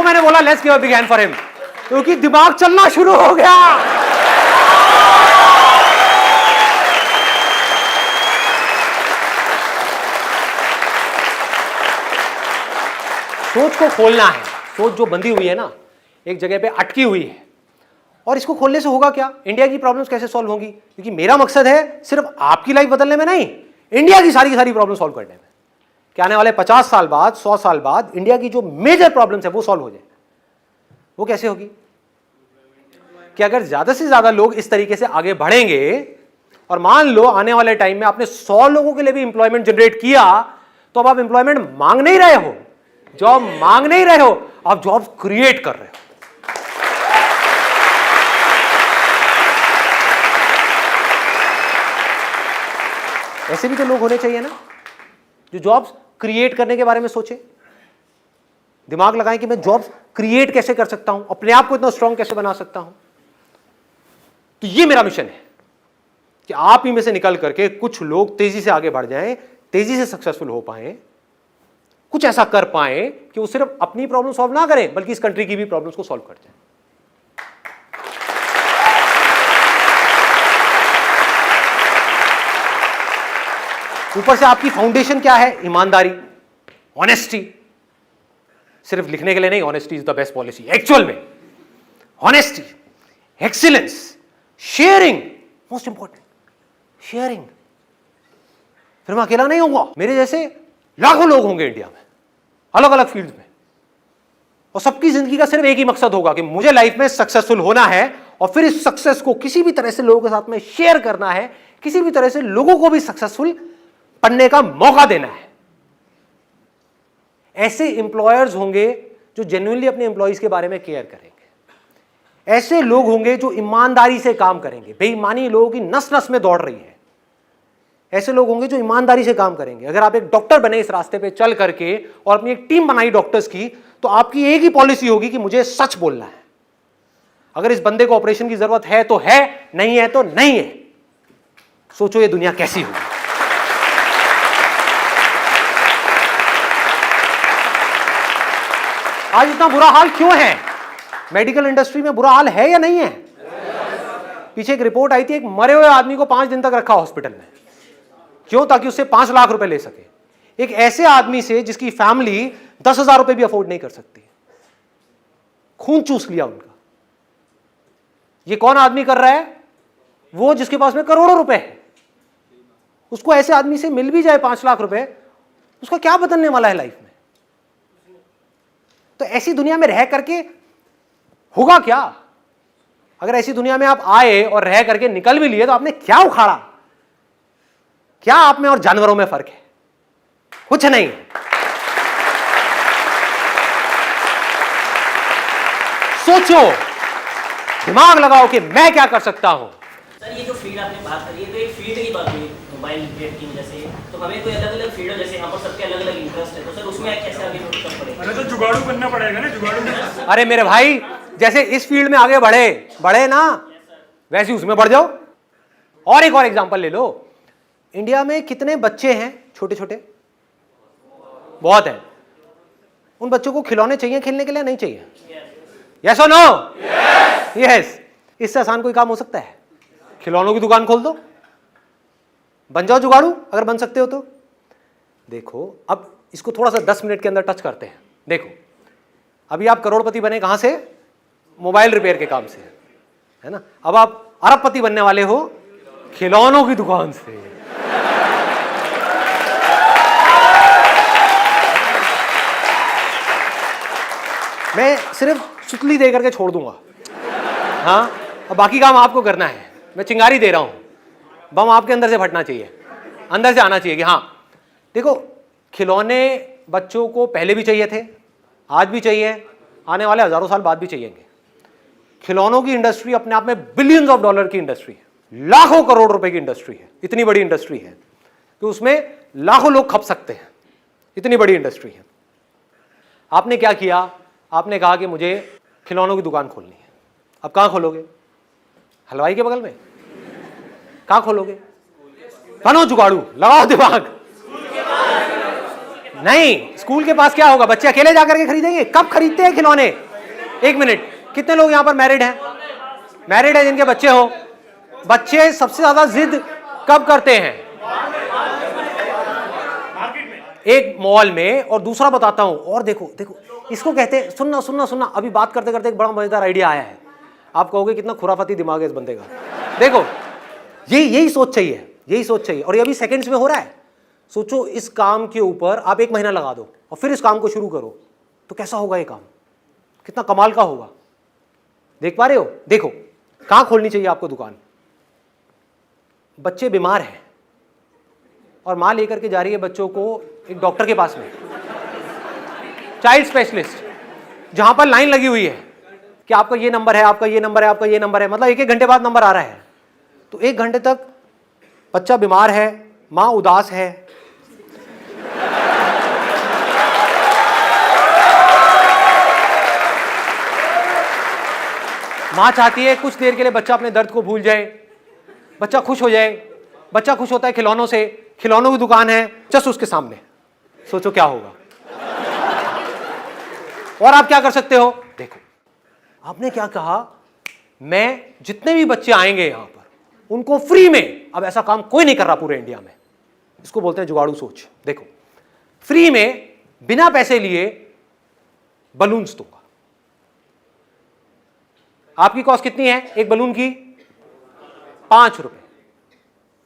मैंने बोला let's give a big hand for him? क्योंकि दिमाग चलना शुरू हो गया। सोच को खोलना है। सोच जो बंधी हुई है ना, एक जगह पे अटकी हुई है, और इसको खोलने से होगा क्या? इंडिया की प्रॉब्लम्स कैसे सॉल्व होंगी? क्योंकि मेरा मकसद है सिर्फ आपकी लाइफ बदलने में नहीं, इंडिया की सारी प्रॉब्लम सॉल्व करने में। कि आने वाले 50 साल बाद, 100 साल बाद इंडिया की जो मेजर प्रॉब्लम्स है वो सॉल्व हो जाए। वो कैसे होगी? कि अगर ज्यादा से ज्यादा लोग इस तरीके से आगे बढ़ेंगे, और मान लो आने वाले टाइम में आपने 100 लोगों के लिए भी इंप्लॉयमेंट जनरेट किया, तो अब आप इंप्लॉयमेंट मांग नहीं रहे हो, जॉब मांग नहीं रहे हो, आप जॉब क्रिएट कर रहे हो। ऐसे भी तो लोग होने चाहिए ना, जो जॉब्स क्रिएट करने के बारे में सोचे, दिमाग लगाएं कि मैं जॉब्स क्रिएट कैसे कर सकता हूं, अपने आप को इतना स्ट्रांग कैसे बना सकता हूं। तो ये मेरा मिशन है कि आप ही में से निकल करके कुछ लोग तेजी से आगे बढ़ जाएं, तेजी से सक्सेसफुल हो पाएं, कुछ ऐसा कर पाएं कि वो सिर्फ अपनी प्रॉब्लम सॉल्व ना करें बल्कि इस कंट्री की भी प्रॉब्लम्स को सॉल्व कर जाएं। ऊपर से आपकी फाउंडेशन क्या है? ईमानदारी, ऑनेस्टी। सिर्फ लिखने के लिए नहीं, honesty is the best policy. Actual में honesty, excellence, sharing, most important sharing. फिर मैं अकेला नहीं होऊंगा, मेरे जैसे लाखों लोग होंगे इंडिया में, अलग अलग फील्ड में, और सबकी जिंदगी का सिर्फ एक ही मकसद होगा कि मुझे लाइफ में सक्सेसफुल होना है, और फिर इस सक्सेस को किसी भी तरह से लोगों के साथ में शेयर करना है, किसी भी तरह से लोगों को भी सक्सेसफुल बनने का मौका देना है। ऐसे एम्प्लॉयर्स होंगे जो जेन्युइनली अपने एम्प्लॉइज के बारे में केयर करेंगे। ऐसे लोग होंगे जो ईमानदारी से काम करेंगे। बेईमानी लोगों की नस नस में दौड़ रही है। ऐसे लोग होंगे जो ईमानदारी से काम करेंगे। अगर आप एक डॉक्टर बने इस रास्ते पे चल करके और अपनी एक टीम बनाई डॉक्टर्स की, तो आपकी एक ही पॉलिसी होगी कि मुझे सच बोलना है। अगर इस बंदे को ऑपरेशन की जरूरत है तो है, नहीं है तो नहीं है। सोचो ये दुनिया कैसी होगी। आज इतना बुरा हाल क्यों है? मेडिकल इंडस्ट्री में बुरा हाल है या नहीं है? पीछे एक रिपोर्ट आई थी, एक मरे हुए आदमी को 5 दिन तक रखा हॉस्पिटल में। क्यों? ताकि उससे 5 लाख रुपए ले सके। एक ऐसे आदमी से जिसकी फैमिली 10,000 रुपए भी अफोर्ड नहीं कर सकती। खून चूस लिया उनका। ये कौन आदमी कर रहा है? वो जिसके पास में करोड़ों रुपए है। उसको ऐसे आदमी से मिल भी जाए 5 लाख रुपए, उसका क्या बदलने वाला है लाइफ में? तो ऐसी दुनिया में रह करके होगा क्या? अगर ऐसी दुनिया में आप आए और रह करके निकल भी लिए, तो आपने क्या उखाड़ा? क्या आप में और जानवरों में फर्क है? कुछ नहीं। सोचो, दिमाग लगाओ कि मैं क्या कर सकता हूं। सर, ये जो फील्ड आपने बात करी है, तो एक फील्ड की बात हुई मोबाइल गेट की वजह से, तो हमें कोई अलग अलग फील्ड, जैसे यहाँ पर सबके अलग अलग इंटरेस्ट है, तो सर उसमें कैसे आगे बढ़ पड़ेगा? अरे तो जुगाड़ू बनना पड़ेगा ना, जुगाड़ू। अरे मेरे भाई, जैसे इस फील्ड में आगे बढ़े ना, वैसे उसमें बढ़ जाओ। और एक और एग्जांपल ले लो। इंडिया में कितने बच्चे हैं छोटे छोटे? बहुत हैं। उन बच्चों को खिलौने चाहिए खेलने के लिए, नहीं चाहिए? यस और नो? यस। इससे आसान कोई काम हो सकता है? खिलौनों की दुकान खोल दो, बन जाओ जुगाड़ू, अगर बन सकते हो तो। देखो अब इसको थोड़ा सा 10 मिनट के अंदर टच करते हैं। देखो अभी आप करोड़पति बने कहां से? मोबाइल रिपेयर के काम से, है ना। अब आप अरबपति बनने वाले हो खिलौनों की दुकान से। मैं सिर्फ सुतली दे करके छोड़ दूंगा, हाँ, और बाकी काम आपको करना है। मैं चिंगारी दे रहा हूं, बम आपके अंदर से फटना चाहिए, अंदर से आना चाहिए कि हाँ। देखो खिलौने बच्चों को पहले भी चाहिए थे, आज भी चाहिए, आने वाले हजारों साल बाद भी चाहिएंगे। खिलौनों की इंडस्ट्री अपने आप में बिलियंस ऑफ डॉलर की इंडस्ट्री है, लाखों करोड़ रुपए की इंडस्ट्री है। इतनी बड़ी इंडस्ट्री है कि उसमें लाखों लोग खप सकते हैं, इतनी बड़ी इंडस्ट्री है। आपने क्या किया? आपने कहा कि मुझे खिलौनों की दुकान खोलनी है। अब कहां खोलोगे? हलवाई के बगल में? कहां खोलोगे? बनो जुगाड़ू, लगाओ दिमाग। नहीं, स्कूल के पास क्या होगा? बच्चे अकेले जाकर के खरीदेंगे? कब खरीदते हैं खिलौने? एक मिनट, कितने लोग यहां पर मैरिड हैं? मैरिड है जिनके बच्चे हो? बच्चे सबसे ज्यादा जिद कब करते हैं? एक मॉल में, और दूसरा बताता हूं, और देखो देखो इसको कहते हैं, सुनना सुनना सुनना, अभी बात करते करते एक बड़ा मजेदार आइडिया आया है। आप कहोगे कितना खुराफाती दिमाग है इस बंदे का। देखो यही सोच चाहिए, यही सोच चाहिए, और ये अभी सेकंड्स में हो रहा है। सोचो इस काम के ऊपर आप 1 महीना लगा दो और फिर इस काम को शुरू करो, तो कैसा होगा ये काम? कितना कमाल का होगा। देख पा रहे हो? देखो कहां खोलनी चाहिए आपको दुकान? बच्चे बीमार हैं और मां लेकर के जा रही है बच्चों को एक डॉक्टर के पास में, चाइल्ड स्पेशलिस्ट, जहां पर लाइन लगी हुई है कि आपका ये नंबर है, आपका ये नंबर है, आपका ये नंबर है, मतलब 1-1 घंटे बाद नंबर आ रहा है। तो 1 घंटे तक बच्चा बीमार है, मां उदास है, मां चाहती है कुछ देर के लिए बच्चा अपने दर्द को भूल जाए, बच्चा खुश हो जाए। बच्चा खुश होता है खिलौनों से, खिलौनों की दुकान है जस्ट उसके सामने। सोचो क्या होगा। और आप क्या कर सकते हो? देखो आपने क्या कहा, मैं जितने भी बच्चे आएंगे यहां पर उनको फ्री में, अब ऐसा काम कोई नहीं कर रहा पूरे इंडिया में, इसको बोलते हैं जुगाड़ू सोच। देखो फ्री में बिना पैसे लिए बलून्स दूंगा। आपकी कॉस्ट कितनी है एक बलून की? 5 रुपए।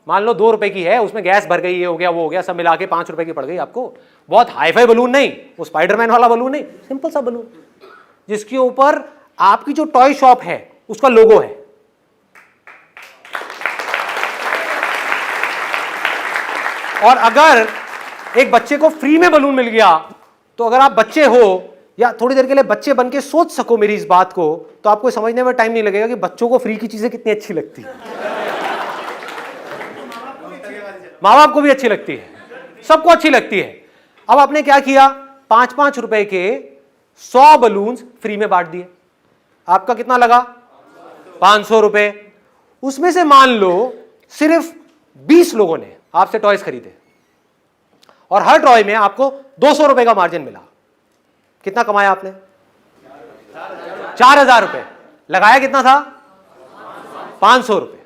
मान लो 2 रुपए की है, उसमें गैस भर गई, ये हो गया वो हो गया, सब मिला के 5 रुपए की पड़ गई आपको। बहुत हाईफाई बलून नहीं, वो स्पाइडरमैन वाला बलून नहीं, सिंपल सा बलून जिसके ऊपर आपकी जो टॉय शॉप है उसका लोगो है। और अगर एक बच्चे को फ्री में बलून मिल गया, तो अगर आप बच्चे हो या थोड़ी देर के लिए बच्चे बन के सोच सको मेरी इस बात को, तो आपको समझने में टाइम नहीं लगेगा कि बच्चों को फ्री की चीजें कितनी अच्छी लगती है। माँ बाप को भी अच्छी लगती है, सबको अच्छी लगती है। अब आपने क्या किया? 5-5 रुपए के 100 बलून्स फ्री में बांट दिए। आपका कितना लगा? 500 रुपए। उसमें से मान लो सिर्फ 20 लोगों ने आपसे टॉयज खरीदे और हर टॉय में आपको 200 रुपए का मार्जिन मिला। कितना कमाया आपने? 4000 रुपए। लगाया कितना था? 500 रुपए।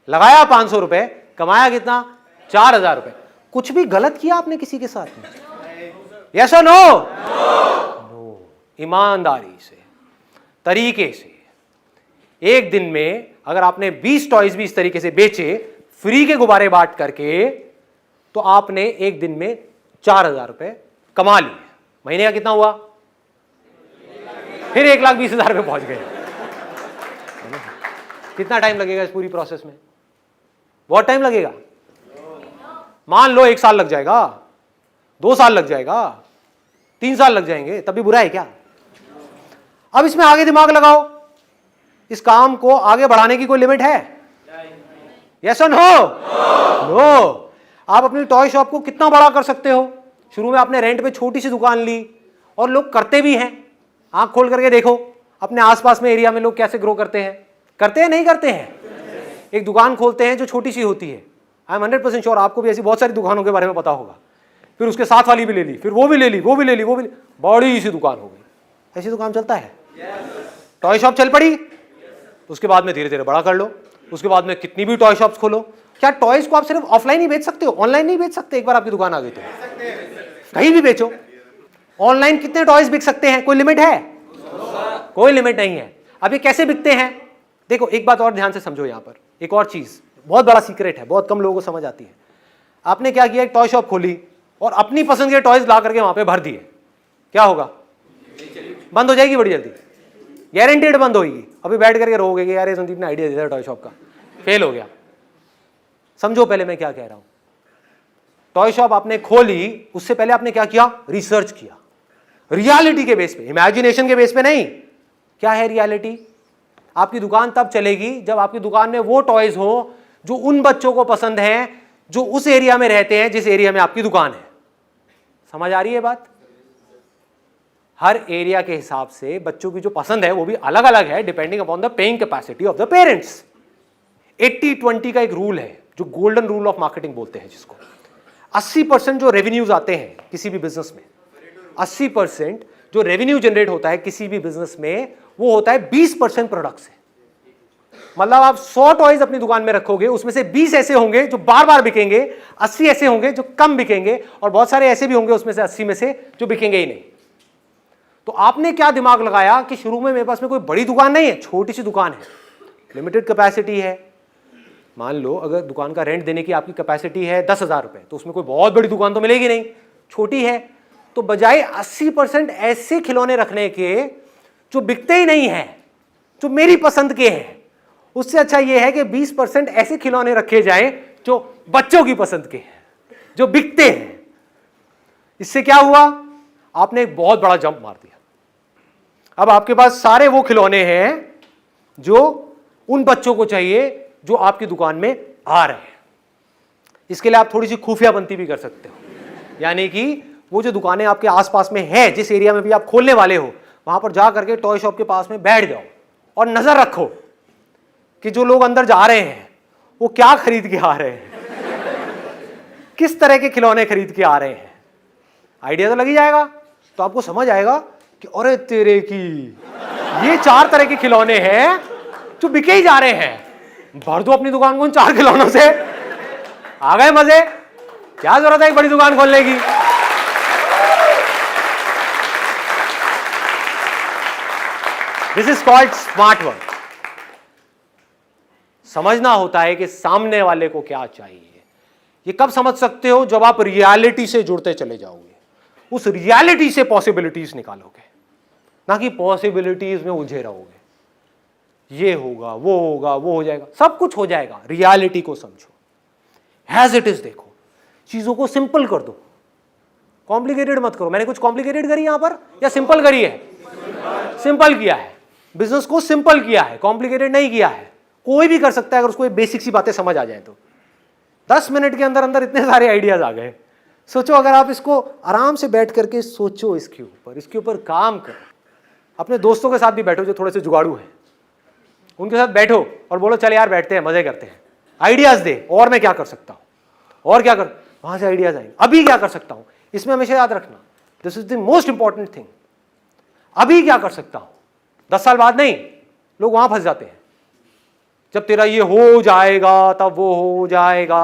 लगाया 500 रुपए, कमाया कितना? 4000 रुपए। कुछ भी गलत किया आपने किसी के साथ में? यस और नो? नो। ईमानदारी से, तरीके से, एक दिन में अगर आपने 20 टॉयज भी इस तरीके से बेचे फ्री के गुब्बारे बांट करके, तो आपने एक दिन में 4000 रुपए कमा लिए। महीने का कितना हुआ? फिर 1,20,000 पे पहुंच गए। कितना टाइम लगेगा इस पूरी प्रोसेस में? बहुत टाइम लगेगा। मान लो 1 साल लग जाएगा, 2 साल लग जाएगा, 3 साल लग जाएंगे, तब भी बुरा है क्या? अब इसमें आगे दिमाग लगाओ, इस काम को आगे बढ़ाने की कोई लिमिट है? यस और नो? नो। आप अपनी टॉय शॉप को कितना बड़ा कर सकते हो? शुरू में आपने रेंट पे छोटी सी दुकान ली, और लोग करते भी हैं। आंख खोल करके देखो अपने आसपास में एरिया में लोग कैसे ग्रो करते हैं। करते हैं नहीं करते हैं? एक दुकान खोलते हैं जो छोटी सी होती है, आई एम 100% श्योर आपको भी ऐसी बहुत सारी दुकानों के बारे में पता होगा। फिर उसके साथ वाली भी ले ली, फिर वो भी ले ली, वो भी ले ली, वो भी बड़ी सी दुकान हो गई। ऐसी दुकान चलता है। टॉय शॉप चल पड़ी, उसके बाद में धीरे धीरे बड़ा कर लो, उसके बाद में कितनी भी टॉय शॉप्स खोलो। क्या टॉयज को आप सिर्फ ऑफलाइन ही बेच सकते हो, ऑनलाइन नहीं बेच सकते? एक बार आपकी दुकान आ गई तो कहीं भी बेचो। ऑनलाइन कितने टॉयज बिक सकते हैं? कोई लिमिट है? कोई लिमिट नहीं है। अब ये कैसे बिकते हैं? देखो एक बात और ध्यान से समझो, यहां पर एक और चीज बहुत बड़ा सीक्रेट है, बहुत कम लोगों को समझ आती है। आपने क्या किया, एक टॉय शॉप खोली और अपनी पसंद के टॉयज ला करके वहां पे भर दिए, क्या होगा? बंद हो जाएगी बड़ी जल्दी, गारंटेड बंद होगी। अभी बैठ करके रहोगे कि यार ये संदीप ने आइडिया दिया था टॉय शॉप का, फेल हो गया। समझो पहले मैं क्या कह रहा हूं। टॉय शॉप आपने खोली, उससे पहले आपने क्या किया? रिसर्च किया, रियलिटी के बेस पे, इमेजिनेशन के बेस पे नहीं। क्या है रियलिटी? आपकी दुकान तब चलेगी जब आपकी दुकान में वो टॉयज हो जो उन बच्चों को पसंद हैं जो उस एरिया में रहते हैं जिस एरिया में आपकी दुकान है। समझ आ रही है बात? हर एरिया के हिसाब से बच्चों की जो पसंद है वो भी अलग अलग है, depending upon the paying capacity of the parents. 80-20 का एक रूल है जो गोल्डन रूल ऑफ मार्केटिंग बोलते हैं, जिसको 80% जो रेवेन्यूज आते हैं किसी भी बिजनेस में, 80% जो रेवेन्यू जनरेट होता है किसी भी बिजनेस में, वो होता है 20% प्रोडक्ट से। मतलब आप 100 टॉयज अपनी दुकान में रखोगे, उसमें से 20 ऐसे होंगे जो बार बार बिकेंगे, 80 ऐसे होंगे जो कम बिकेंगे, और बहुत सारे ऐसे भी होंगे उसमें से 80 में से जो बिकेंगे ही नहीं। तो आपने क्या दिमाग लगाया कि शुरू में मेरे पास में कोई बड़ी दुकान नहीं है, छोटी सी दुकान है, लिमिटेड कैपेसिटी है। मान लो अगर दुकान का रेंट देने की आपकी कैपेसिटी है 10,000 रुपए, तो उसमें कोई बहुत बड़ी दुकान तो मिलेगी नहीं, छोटी है। तो बजाय 80% ऐसे खिलौने रखने के जो बिकते ही नहीं है, जो मेरी पसंद के हैं, उससे अच्छा यह है कि 20% ऐसे खिलौने रखे जाएं जो बच्चों की पसंद के हैं, जो बिकते हैं। इससे क्या हुआ? आपने एक बहुत बड़ा जंप मार दिया। अब आपके पास सारे वो खिलौने हैं जो उन बच्चों को चाहिए जो आपकी दुकान में आ रहे हैं। इसके लिए आप थोड़ी सी खुफिया बनती भी कर सकते हो, यानी कि वो जो दुकानें आपके आसपास में है, जिस एरिया में भी आप खोलने वाले हो, वहां पर जा करके टॉय शॉप के पास में बैठ जाओ और नजर रखो कि जो लोग अंदर जा रहे हैं वो क्या खरीद के आ रहे हैं, किस तरह के खिलौने खरीद के आ रहे हैं। आइडिया तो लग ही जाएगा। तो आपको समझ आएगा कि अरे तेरे की, ये 4 तरह के खिलौने हैं जो बिके ही जा रहे हैं, भर दो अपनी दुकान को उन 4 खिलौनों से। आ गए मजे? क्या जरूरत है एक बड़ी दुकान खोलने की? This is called smart work. समझना होता है कि सामने वाले को क्या चाहिए। ये कब समझ सकते हो? जब आप रियलिटी से जुड़ते चले जाओगे, उस रियलिटी से पॉसिबिलिटीज निकालोगे, ना कि पॉसिबिलिटीज में उलझे रहोगे। ये होगा, वो होगा, वो हो जाएगा, सब कुछ हो जाएगा। रियलिटी को समझो, एज इट इज देखो, चीजों को सिंपल कर दो, कॉम्प्लिकेटेड मत करो। मैंने कुछ कॉम्प्लिकेटेड करी यहां पर या सिंपल करी है? सिंपल किया है, बिजनेस को सिंपल किया है, कॉम्प्लिकेटेड नहीं किया है। कोई भी कर सकता है अगर उसको ये बेसिक सी बातें समझ आ जाए तो। 10 मिनट के अंदर अंदर इतने सारे आइडियाज आ गए। सोचो अगर आप इसको आराम से बैठ करके सोचो, इसके ऊपर काम करो। अपने दोस्तों के साथ भी बैठो जो थोड़े से जुगाड़ू हैं, उनके साथ बैठो और बोलो चल यार बैठते हैं, मजे करते हैं, आइडियाज दे, और मैं क्या कर सकता हूं, और क्या कर, वहां से आइडियाज आएंगे। अभी क्या कर सकता हूं, इसमें हमेशा याद रखना, this is the most important thing. अभी क्या कर सकता हूं, 10 साल बाद नहीं। लोग वहां फंस जाते हैं, जब तेरा ये हो जाएगा तब वो हो जाएगा,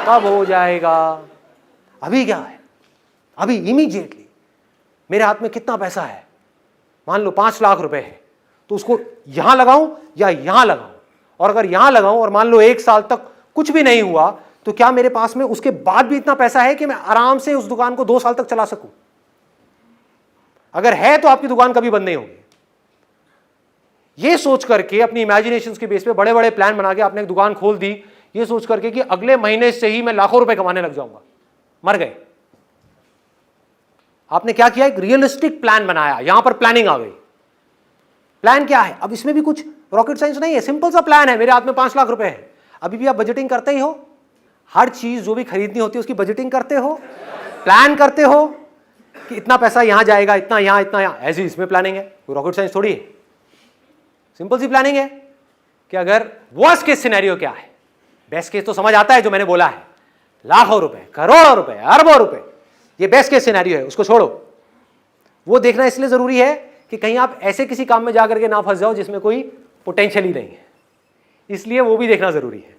तब हो जाएगा। अभी क्या है? अभी इमीडिएटली मेरे हाथ में कितना पैसा है, मान लो 5 लाख रुपए है, तो उसको यहां लगाऊं या यहां लगाऊं? और अगर यहां लगाऊं और मान लो 1 साल तक कुछ भी नहीं हुआ, तो क्या मेरे पास में उसके बाद भी इतना पैसा है कि मैं आराम से उस दुकान को 2 साल तक चला सकूं? अगर है तो आपकी दुकान कभी बंद नहीं होगी। ये सोच करके अपनी इमेजिनेशन के बेस पे बड़े बड़े प्लान बना के आपने एक दुकान खोल दी, ये सोच करके कि अगले महीने से ही मैं लाखों रुपए कमाने लग जाऊंगा, मर गए। आपने क्या किया? एक रियलिस्टिक प्लान बनाया, यहां पर प्लानिंग आ गई। प्लान क्या है? अब इसमें भी कुछ रॉकेट साइंस नहीं है, सिंपल सा प्लान है। मेरे हाथ में 5 लाख रुपए है, अभी भी आप बजटिंग करते ही हो, हर चीज जो भी खरीदनी होती है उसकी बजटिंग करते हो, प्लान करते हो कि इतना पैसा यहां जाएगा, इतना यहां, इतना यहां। ऐसी इसमें प्लानिंग है, कोई रॉकेट साइंस थोड़ी है, सिंपल सी प्लानिंग है कि अगर वर्स्ट केस सिनेरियो क्या है, बेस्ट केस तो समझ आता है जो मैंने बोला है, लाखों रुपए, करोड़ों रुपए, अरबों रुपए, ये बेस्ट केस सिनेरियो है, उसको छोड़ो। वो देखना इसलिए जरूरी है कि कहीं आप ऐसे किसी काम में जाकर के ना फंस जाओ जिसमें कोई पोटेंशियल ही नहीं है, इसलिए वो भी देखना जरूरी है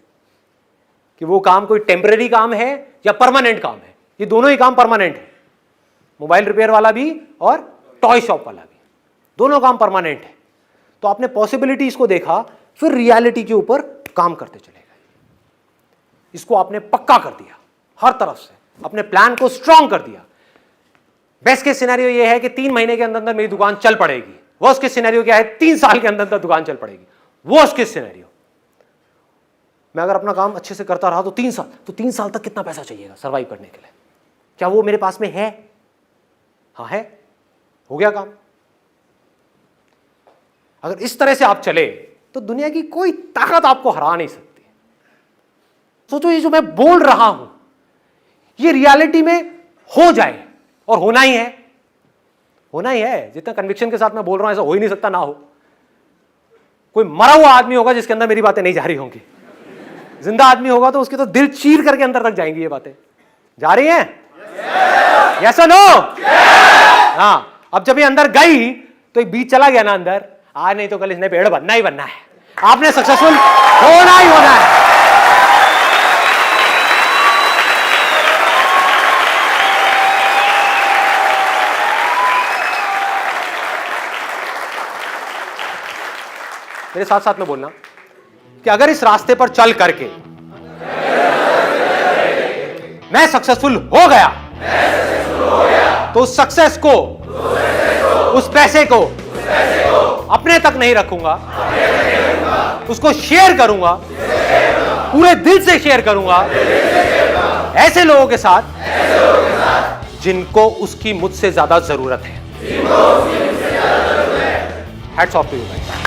कि वो काम कोई टेम्पररी काम है या परमानेंट काम है। ये दोनों ही काम परमानेंट है, मोबाइल रिपेयर वाला भी और टॉय शॉप वाला भी, दोनों काम परमानेंट है। तो आपने पॉसिबिलिटीज को देखा, फिर रियलिटी के ऊपर काम करते चले गए, इसको आपने पक्का कर दिया, हर तरफ से अपने प्लान को स्ट्रांग कर दिया। बेस्ट केस सिनेरियो ये है कि 3 महीने के अंदर अंदर मेरी दुकान चल पड़ेगी। वर्स्ट केस सिनेरियो क्या है, 3 साल के अंदर अंदर दुकान चल पड़ेगी। वर्स्ट केस सिनेरियो, मैं अगर अपना काम अच्छे से करता रहा तो 3 साल तक कितना पैसा चाहिएगा सर्वाइव करने के लिए? क्या वो मेरे पास में है? हाँ है, हो गया काम। अगर इस तरह से आप चले तो दुनिया की कोई ताकत आपको हरा नहीं सकती। सोचो, ये जो मैं बोल रहा हूं ये रियलिटी में हो जाए, और होना ही है, होना ही है। जितना कन्विक्शन के साथ मैं बोल रहा हूं ऐसा हो ही नहीं सकता ना हो। कोई मरा हुआ आदमी होगा जिसके अंदर मेरी बातें नहीं जा रही होंगी, जिंदा आदमी होगा तो उसके तो दिल चीर करके अंदर तक जाएंगी ये बातें। जा रही हैं? यस और नो? हाँ, अब जब ये अंदर गई तो एक बीज चला गया ना अंदर, आज नहीं तो कल इसने पेड़ बनना ही बनना है, आपने सक्सेसफुल होना ही होना है। मेरे साथ साथ में बोलना कि अगर इस रास्ते पर चल करके मैं सक्सेसफुल हो गया तो उस सक्सेस को, उस पैसे को अपने तक नहीं रखूंगा, उसको शेयर करूंगा, पूरे दिल से शेयर करूंगा ऐसे लोगों के साथ जिनको उसकी मुझसे ज्यादा जरूरत है। Hats off to you guys.